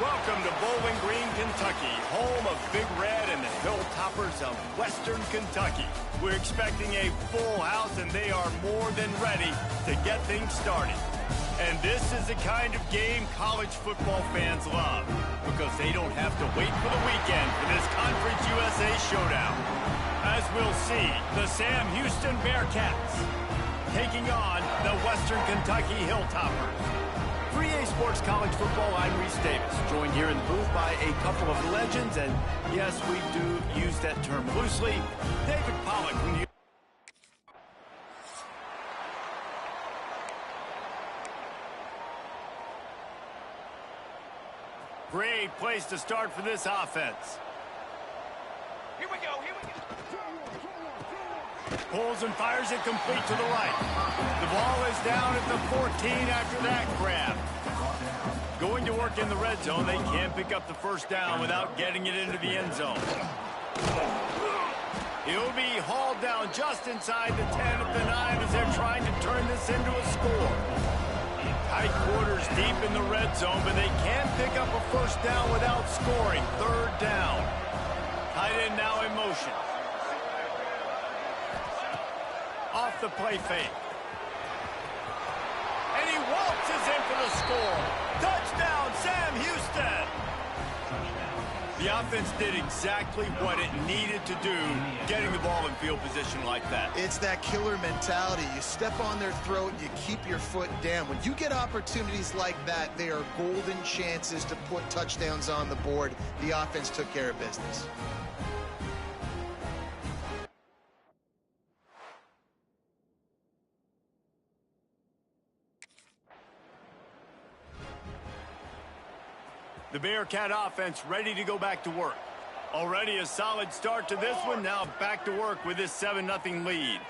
Welcome to Bowling Green, Kentucky, home of Big Red and the Hilltoppers of Western Kentucky. We're expecting a full house, and they are more than ready to get things started. And this is the kind of game college football fans love, because they don't have to wait for the weekend for this Conference USA showdown. As we'll see, the Sam Houston Bearcats taking on the Western Kentucky Hilltoppers. For EA Sports College Football, I'm Reese Davis, joined here in the booth by a couple of legends, and yes, we do use that term loosely. David Pollack from the Great place to start for this offense. Here we go, here we go. Pulls and fires it complete to the right. The ball is down at the 14 after that grab. Going to work in the red zone, they can't pick up the first down without getting it into the end zone. He'll be hauled down just inside the 10 at the 9 as they're trying to turn this into a score. Tight quarters deep in the red zone, but they can't pick up a first down without scoring. Third down. Tight end now in motion. Off the play fake. And he waltzes in for the score. Touchdown, Sam Houston. The offense did exactly what it needed to do, getting the ball in field position like that. It's that killer mentality. You step on their throat, you keep your foot down. When you get opportunities like that, they are golden chances to put touchdowns on the board. The offense took care of business. The Bearcat offense ready to go back to work. Already a solid start to this one. Now back to work with this 7-0 lead.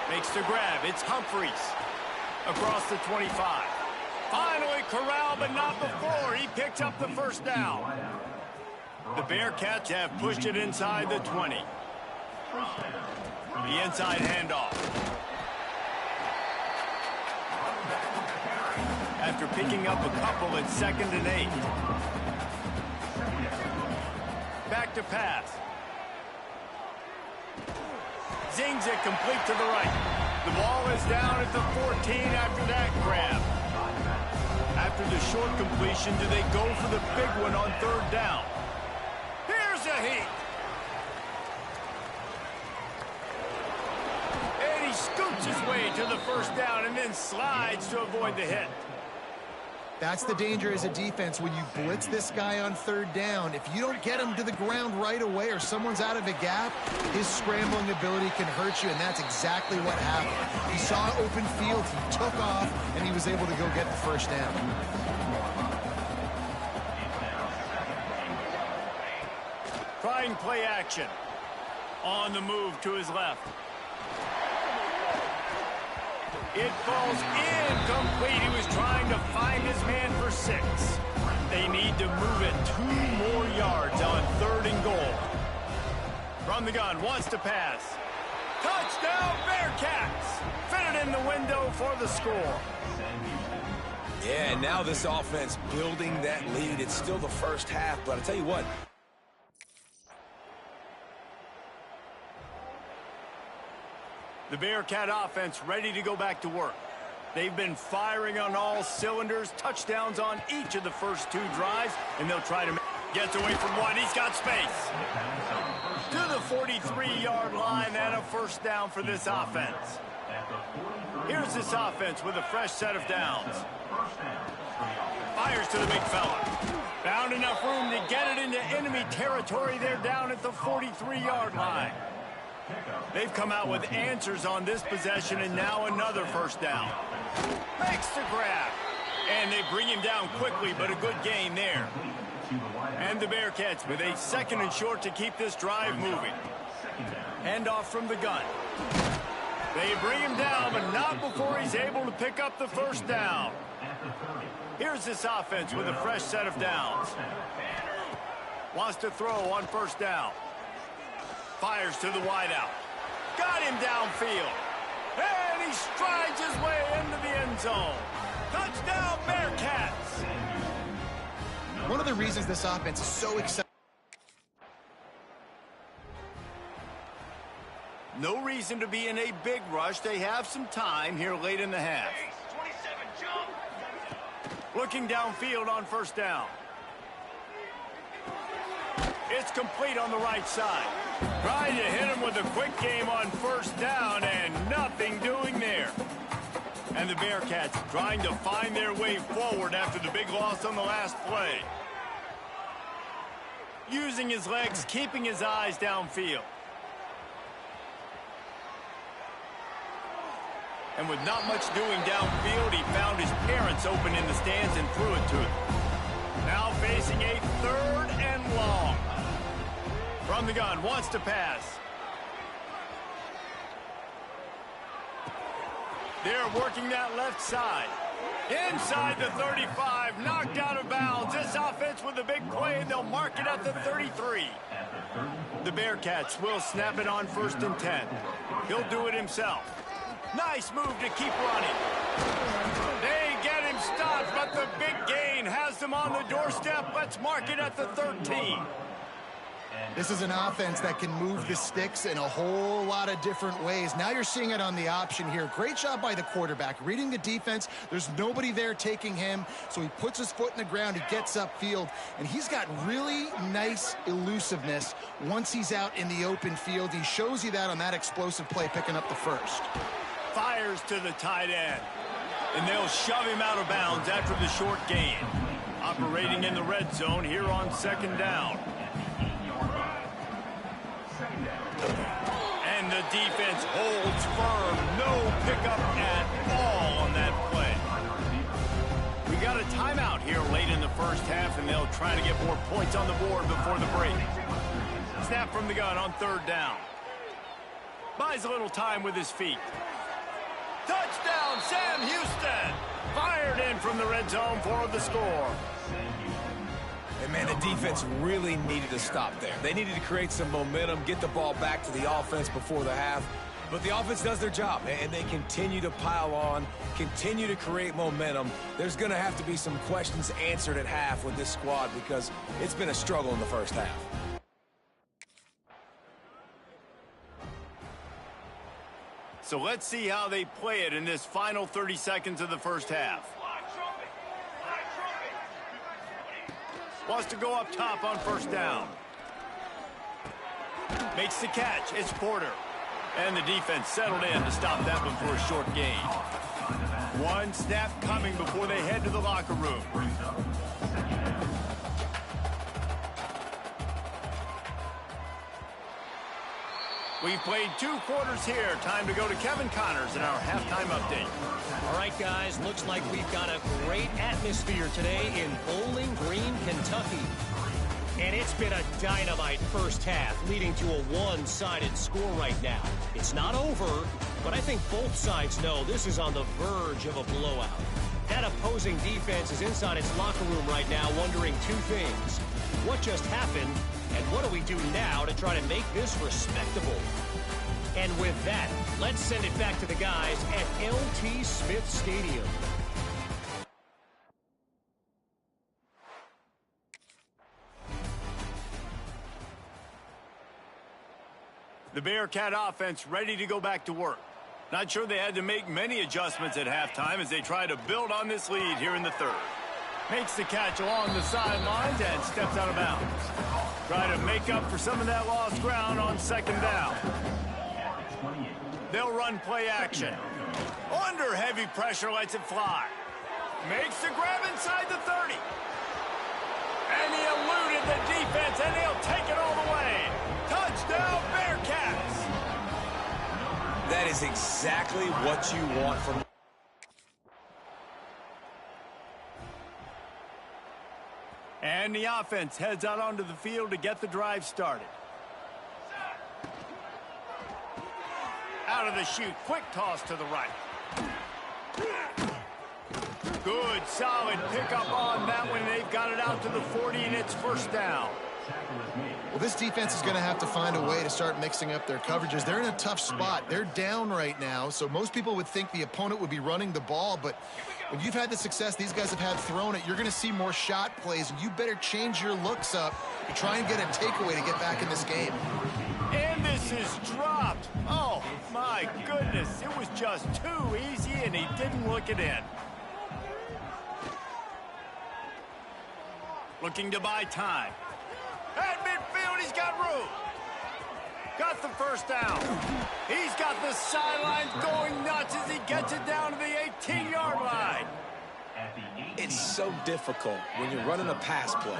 Makes the grab. It's Humphreys across the 25. Finally corralled, but not before. He picks up the first down. The Bearcats have pushed it inside the 20. The inside handoff. After picking up a couple at 2nd and 8. Back to pass. Zings it complete to the right. The ball is down at the 14 after that grab. After the short completion, do they go for the big one on 3rd down? Here's a heat. And he scoots his way to the first down and then slides to avoid the hit. That's the danger as a defense when you blitz this guy on 3rd down. If you don't get him to the ground right away or someone's out of a gap, his scrambling ability can hurt you, and that's exactly what happened. He saw open field, he took off, and he was able to go get the first down. Trying play action. On the move to his left. It falls incomplete. He was trying to find his man for 6. They need to move it 2 more yards on 3rd and goal. From the gun, wants to pass. Touchdown, Bearcats! Fitted in the window for the score. Yeah, and now this offense building that lead. It's still the first half, but I'll tell you what. The Bearcat offense ready to go back to work. They've been firing on all cylinders, touchdowns on each of the first 2 drives, and they'll try to get away from one. He's got space. To the 43-yard line and a first down for this offense. Here's this offense with a fresh set of downs. Fires to the big fella. Found enough room to get it into enemy territory. They're down at the 43-yard line. They've come out with answers on this possession, and now another first down. Makes the grab. And they bring him down quickly, but a good gain there. And the Bearcats with a 2nd and short to keep this drive moving. Handoff from the gun. They bring him down, but not before he's able to pick up the first down. Here's this offense with a fresh set of downs. Wants to throw on first down. Fires to the wideout. Got him downfield. And he strides his way into the end zone. Touchdown, Bearcats! One of the reasons this offense is so exciting. No reason to be in a big rush. They have some time here late in the half. 27, jump. Looking downfield on first down. It's complete on the right side. Trying to hit him with a quick game on first down and nothing doing there. And the Bearcats trying to find their way forward after the big loss on the last play. Using his legs, keeping his eyes downfield. And with not much doing downfield, he found his parents open in the stands and threw it to them. Now facing a 3rd and long. From the gun, wants to pass. They're working that left side. Inside the 35, knocked out of bounds. This offense with a big play, and they'll mark it at the 33. The Bearcats will snap it on 1st and 10. He'll do it himself. Nice move to keep running. They get him stopped, but the big gain has them on the doorstep. Let's mark it at the 13. This is an offense that can move the sticks in a whole lot of different ways. Now you're seeing it on the option here. Great job by the quarterback. Reading the defense, there's nobody there taking him, so he puts his foot in the ground, he gets upfield, and he's got really nice elusiveness once he's out in the open field. He shows you that on that explosive play, picking up the first. Fires to the tight end, and they'll shove him out of bounds after the short gain. Operating in the red zone here on 2nd down. And the defense holds firm. No pickup at all on that play. We got a timeout here late in the first half, and they'll try to get more points on the board before the break. Snap from the gun on 3rd down. Buys a little time with his feet. Touchdown, Sam Houston! Fired in from the red zone for the score. And, man, the defense really needed to stop there. They needed to create some momentum, get the ball back to the offense before the half. But the offense does their job, and they continue to pile on, continue to create momentum. There's going to have to be some questions answered at half with this squad because it's been a struggle in the first half. So let's see how they play it in this final 30 seconds of the first half. Wants to go up top on 1st down. Makes the catch. It's Porter. And the defense settled in to stop that one for a short gain. One snap coming before they head to the locker room. We've played 2 quarters here. Time to go to Kevin Connors in our halftime update. All right, guys, looks like we've got a great atmosphere today in Bowling Green, Kentucky. And it's been a dynamite first half, leading to a one-sided score right now. It's not over, but I think both sides know this is on the verge of a blowout. That opposing defense is inside its locker room right now wondering 2 things. What just happened, and what do we do now to try to make this respectable? And with that, let's send it back to the guys at LT Smith Stadium. The Bearcat offense ready to go back to work. Not sure they had to make many adjustments at halftime as they try to build on this lead here in the 3rd. Makes the catch along the sidelines and steps out of bounds. Try to make up for some of that lost ground on 2nd down. They'll run play action. Under heavy pressure, lets it fly. Makes the grab inside the 30. And he eluded the defense, and he'll take it all the way. Touchdown, Bearcats! That is exactly what you want from... And the offense heads out onto the field to get the drive started. Out of the chute, quick toss to the right. Good, solid pickup on that one. They've got it out to the 40, and it's 1st down. Well, this defense is going to have to find a way to start mixing up their coverages. They're in a tough spot. They're down right now, so most people would think the opponent would be running the ball, but when you've had the success these guys have had throwing it, you're going to see more shot plays, and you better change your looks up to try and get a takeaway to get back in this game. And this is dropped. Oh, my goodness. It was just too easy, and he didn't look it in. Looking to buy time. At midfield, he's got room. Got the first down. He's got the sidelines going nuts as he gets it down to the 18-yard line. It's so difficult when you're running a pass play,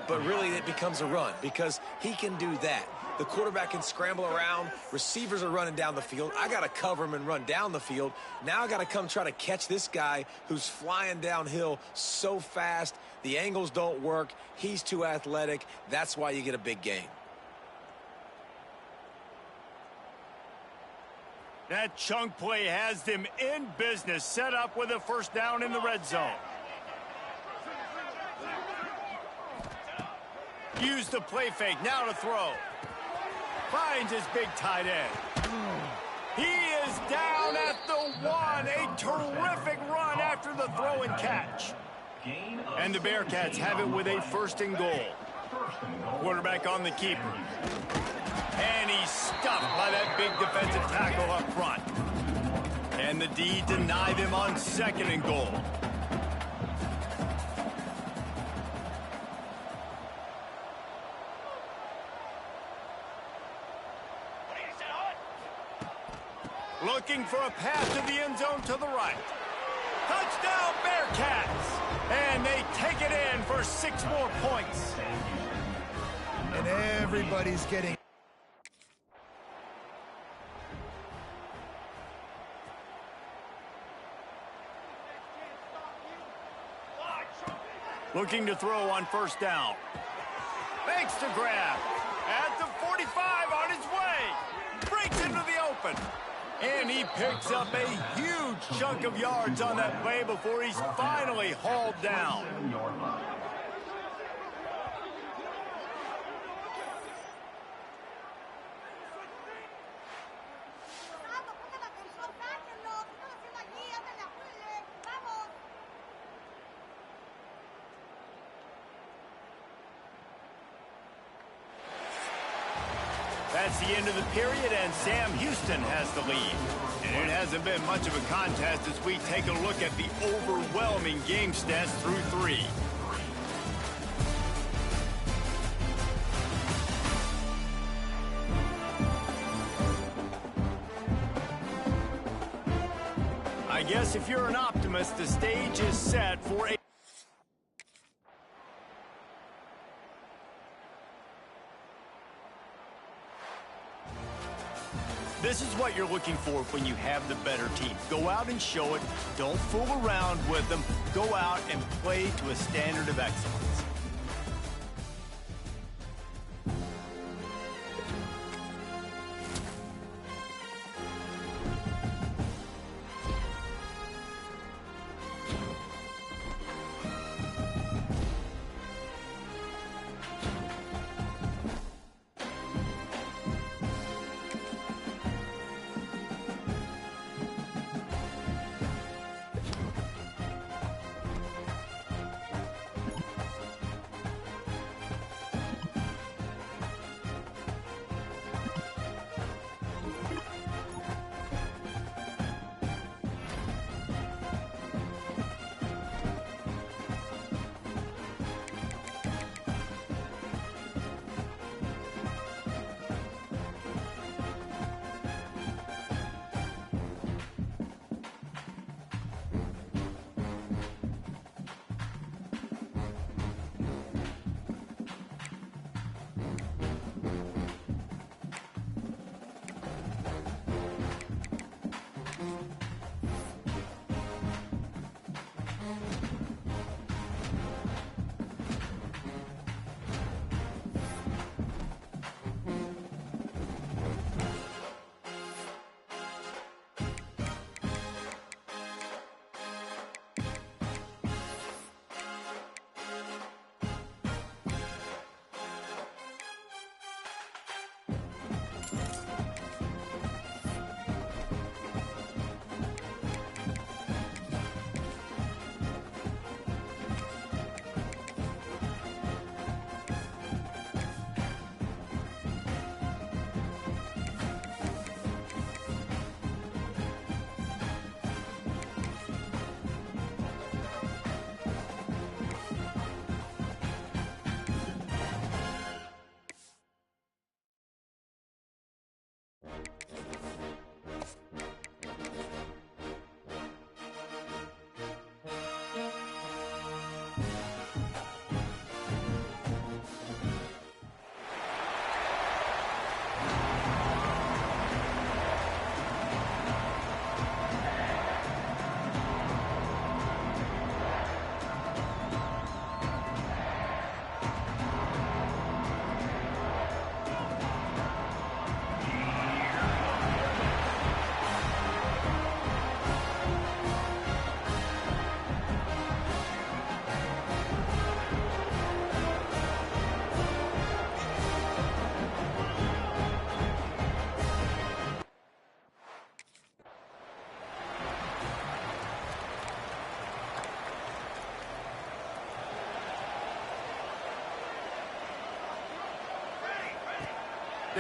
but really it becomes a run because he can do that. The quarterback can scramble around. Receivers are running down the field. I got to cover him and run down the field. Now I got to come try to catch this guy who's flying downhill so fast. The angles don't work. He's too athletic. That's why you get a big gain. That chunk play has them in business, set up with a first down in the red zone. Use the play fake, now to throw. Finds his big tight end. He is down at the 1. A terrific run after the throw and catch. And the Bearcats have it with a first and goal. Quarterback on the keeper. And he's stuffed by that big defensive tackle up front. And the D deny them on second and goal. Looking for a pass to the end zone to the right. Touchdown, Bearcats! And they take it in for 6 more points. And everybody's getting... Looking to throw on first down. Makes the grab. At the 45 on his way. Breaks into the open. And he picks up a huge chunk of yards on that play before he's finally hauled down. That's the end of the period, and Sam Houston has the lead. And it hasn't been much of a contest as we take a look at the overwhelming game stats through 3. I guess if you're an optimist, the stage is set for a... This is what you're looking for when you have the better team. Go out and show it. Don't fool around with them. Go out and play to a standard of excellence.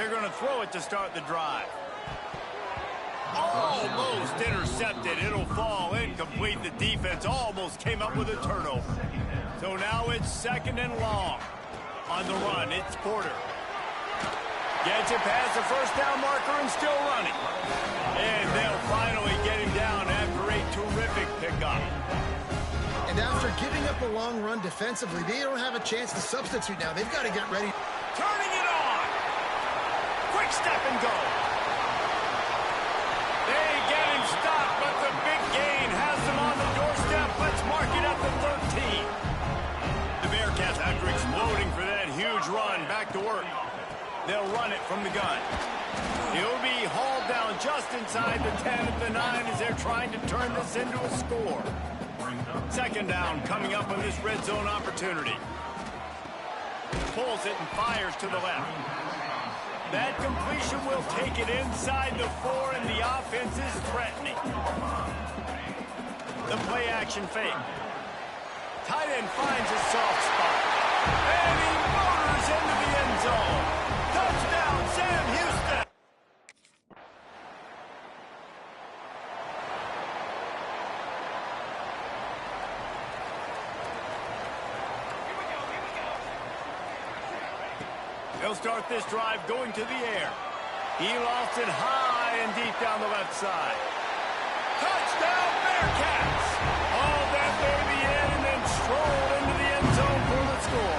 They're going to throw it to start the drive. Almost intercepted. It'll fall incomplete. The defense almost came up with a turnover. So now it's 2nd and long. On the run, it's Porter. Gets it past the first down marker and still running. And they'll finally get him down after a terrific pickup. And after giving up a long run defensively, they don't have a chance to substitute now. They've got to get ready. Turning it on. Quick step and go. They get him stopped, but the big gain has them on the doorstep. Let's mark it at the 13. The Bearcats, after exploding for that huge run, back to work. They'll run it from the gun. He'll be hauled down just inside the 10 at the 9 as they're trying to turn this into a score. 2nd down coming up on this red zone opportunity. Pulls it and fires to the left. That completion will take it inside the 4, and the offense is threatening. The play action fake. Tight end finds a soft spot. And he motors into the end zone. Touchdown, Sam Houston. They'll start this drive going to the air. He lost it high and deep down the left side. Touchdown, Bearcats! Hauled that baby in and then strolled into the end zone for the score.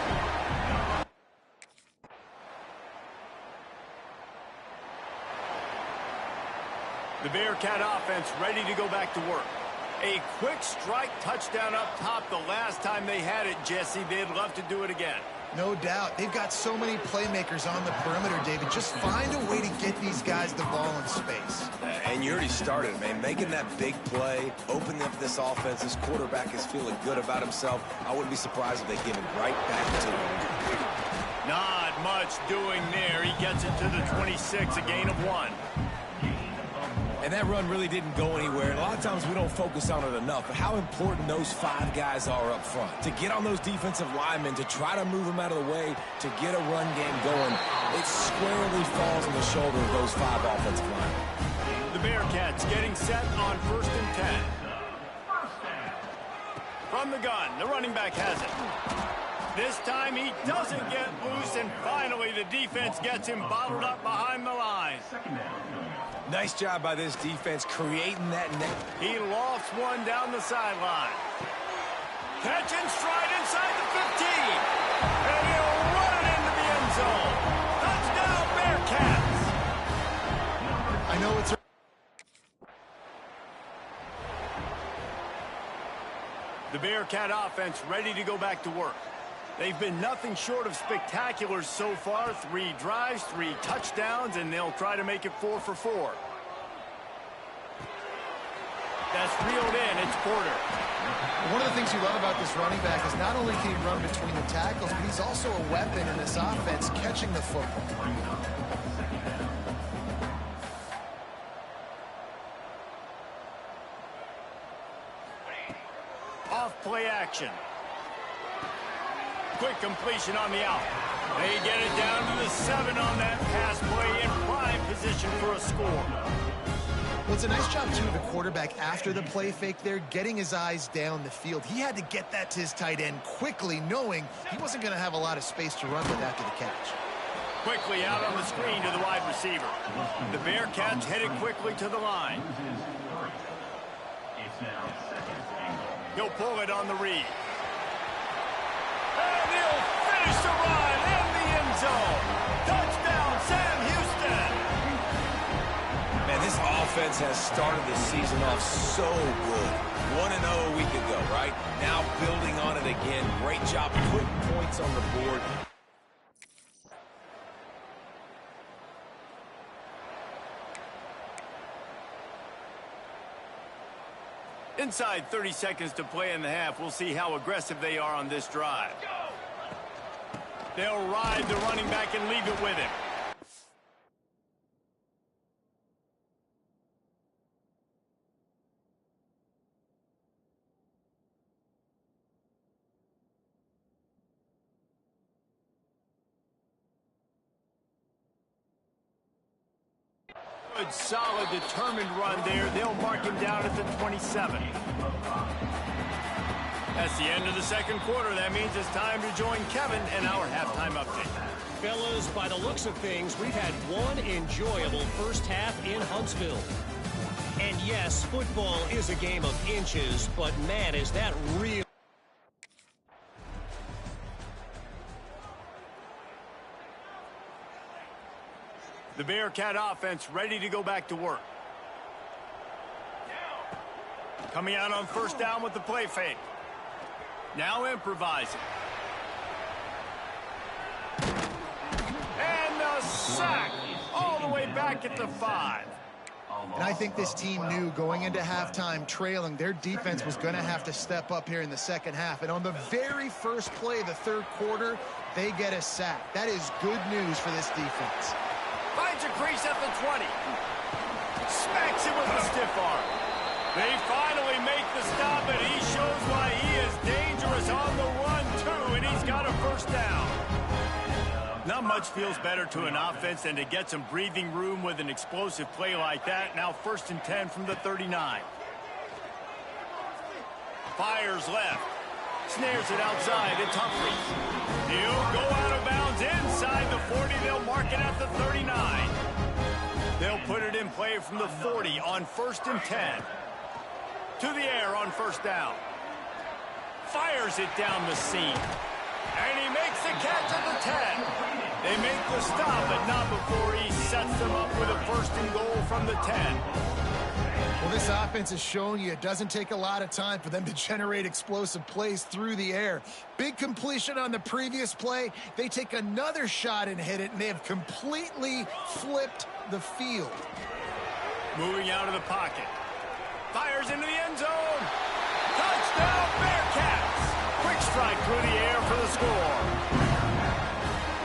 The Bearcat offense ready to go back to work. A quick strike touchdown up top the last time they had it, Jesse. They'd love to do it again. No doubt. They've got so many playmakers on the perimeter, David. Just find a way to get these guys the ball in space. And you already started, man. Making that big play, opening up this offense. This quarterback is feeling good about himself. I wouldn't be surprised if they give it right back to him. Not much doing there. He gets it to the 26, a gain of 1. And that run really didn't go anywhere. And a lot of times we don't focus on it enough, but how important those 5 guys are up front. To get on those defensive linemen, to try to move them out of the way, to get a run game going, it squarely falls on the shoulder of those 5 offensive linemen. The Bearcats getting set on 1st and 10. From the gun, the running back has it. This time he doesn't get loose, and finally the defense gets him bottled up behind the line. Nice job by this defense creating that net. He lofts one down the sideline. Catch and stride inside the 15. And he'll run it into the end zone. Touchdown, Bearcats. I know it's... The Bearcat offense ready to go back to work. They've been nothing short of spectacular so far. 3 drives, 3 touchdowns, and they'll try to make it 4 for 4. That's reeled in. It's Porter. One of the things you love about this running back is not only can he run between the tackles, but he's also a weapon in this offense catching the football. Off play action. Quick completion on the out. They get it down to the 7 on that pass play in prime position for a score. Well, it's a nice job, too, of the quarterback after the play fake there, getting his eyes down the field. He had to get that to his tight end quickly, knowing he wasn't going to have a lot of space to run with after the catch. Quickly out on the screen to the wide receiver. The Bearcats headed quickly to the line. He'll pull it on the read. And he'll finish the run in the end zone. Touchdown, Sam Houston. Man, this offense has started the season off so good. 1-0 a week ago, right? Now building on it again. Great job putting points on the board. Inside 30 seconds to play in the half. We'll see how aggressive they are on this drive. They'll ride the running back and leave it with him. Good, solid, determined run there. They'll mark him down at the 27. That's the end of the second quarter. That means it's time to join Kevin in our halftime update. Fellas, by the looks of things, we've had one enjoyable first half in Huntsville. And yes, football is a game of inches, but man, is that real. The Bearcat offense ready to go back to work. Coming out on first down with the play fake. Now improvising. And the sack all the way back at the 5. And I think this team knew going into halftime trailing, their defense was going to have to step up here in the second half. And on the very first play of the third quarter, they get a sack. That is good news for this defense. Finds a crease at the 20. Smacks it with a stiff arm. They finally make the stop, and he shows why he is dangerous on the run, too, and he's got a first down. Not much feels better to an offense than to get some breathing room with an explosive play like that. Now 1st and 10 from the 39. Fires left. Snares it outside. It's Humphries. He'll go out of bounds inside the 40. They'll mark it at the 39. They'll put it in play from the 40 on 1st and 10. To the air on first down. Fires it down the seam. And he makes the catch at the 10. They make the stop, but not before he sets them up with a 1st and goal from the 10. Well, this offense has shown you it doesn't take a lot of time for them to generate explosive plays through the air. Big completion on the previous play. They take another shot and hit it, and they have completely flipped the field. Moving out of the pocket. Fires into the end zone. Touchdown, Bearcats. Quick strike through the air for the score.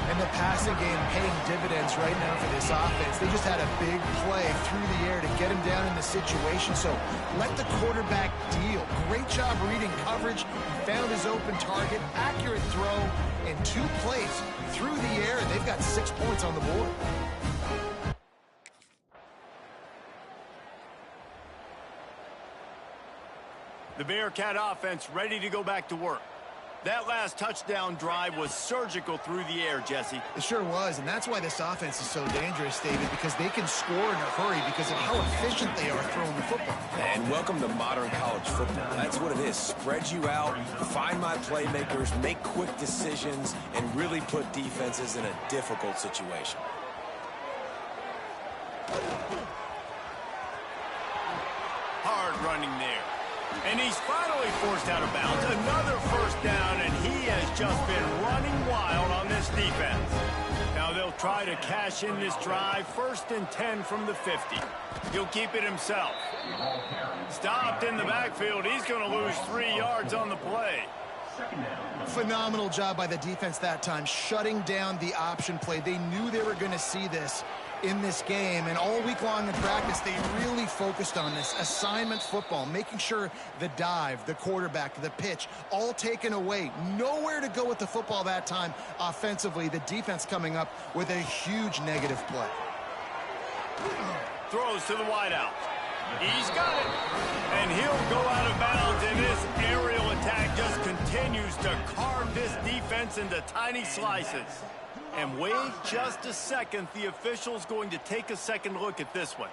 And the passing game paying dividends right now for this offense. They just had a big play through the air to get him down in the situation. So let the quarterback deal. Great job reading coverage. Found his open target. Accurate throw. And 2 plays through the air. They've got 6 points on the board. The Bearcat offense ready to go back to work. That last touchdown drive was surgical through the air, Jesse. It sure was, and that's why this offense is so dangerous, David, because they can score in a hurry because of how efficient they are throwing the football. And welcome to modern college football. That's what it is. Spread you out, find my playmakers, make quick decisions, and really put defenses in a difficult situation. Hard running there. And he's finally forced out of bounds. Another first down, and he has just been running wild on this defense. Now they'll try to cash in this drive. 1st and 10 from the 50. He'll keep it himself. Stopped in the backfield. He's going to lose 3 yards on the play. Phenomenal job by the defense that time, shutting down the option play. They knew they were going to see this in this game, and all week long in practice, they really focused on this assignment football, making sure the dive, the quarterback, the pitch, all taken away. Nowhere to go with the football that time offensively. The defense coming up with a huge negative play. Throws to the wideout. He's got it. And he'll go out of bounds, and this aerial attack just continues to carve this defense into tiny slices. And wait just a second, the official's going to take a second look at this one.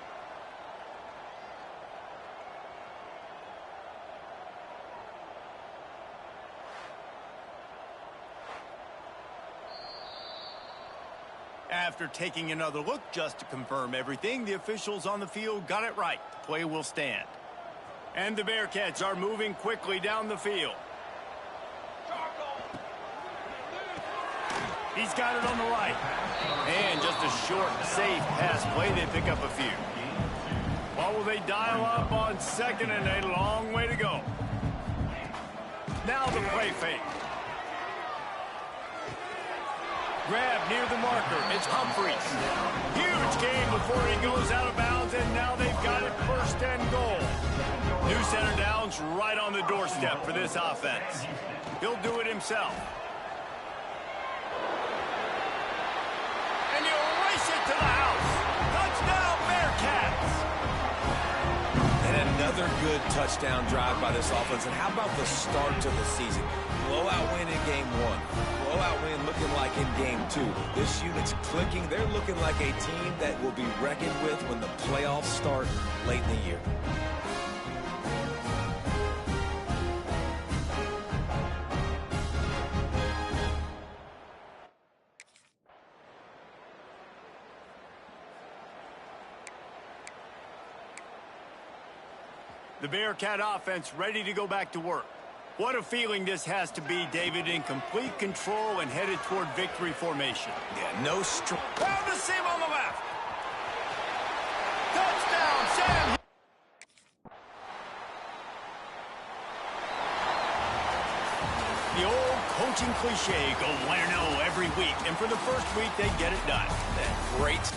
After taking another look just to confirm everything, the officials on the field got it right. The play will stand. And the Bearcats are moving quickly down the field. He's got it on the right. And just a short, safe pass play. They pick up a few. What will they dial up on 2nd and a long way to go? Now the play fake. Grab near the marker. It's Humphries. Huge gain before he goes out of bounds, and now they've got it 1st and goal. New center downs right on the doorstep for this offense. He'll do it himself. And he'll race it to the house. Touchdown, Bearcats! Another good touchdown drive by this offense. And how about the start to the season? Blowout win in game 1. Blowout win looking like in game 2. This unit's clicking. They're looking like a team that will be reckoned with when the playoffs start late in the year. The Bearcat offense ready to go back to work. What a feeling this has to be, David, in complete control and headed toward victory formation. Yeah, no strong. Found the seam on the left. Touchdown, Sam. The old coaching cliche, go bueno every week. And for the first week, they get it done. Great.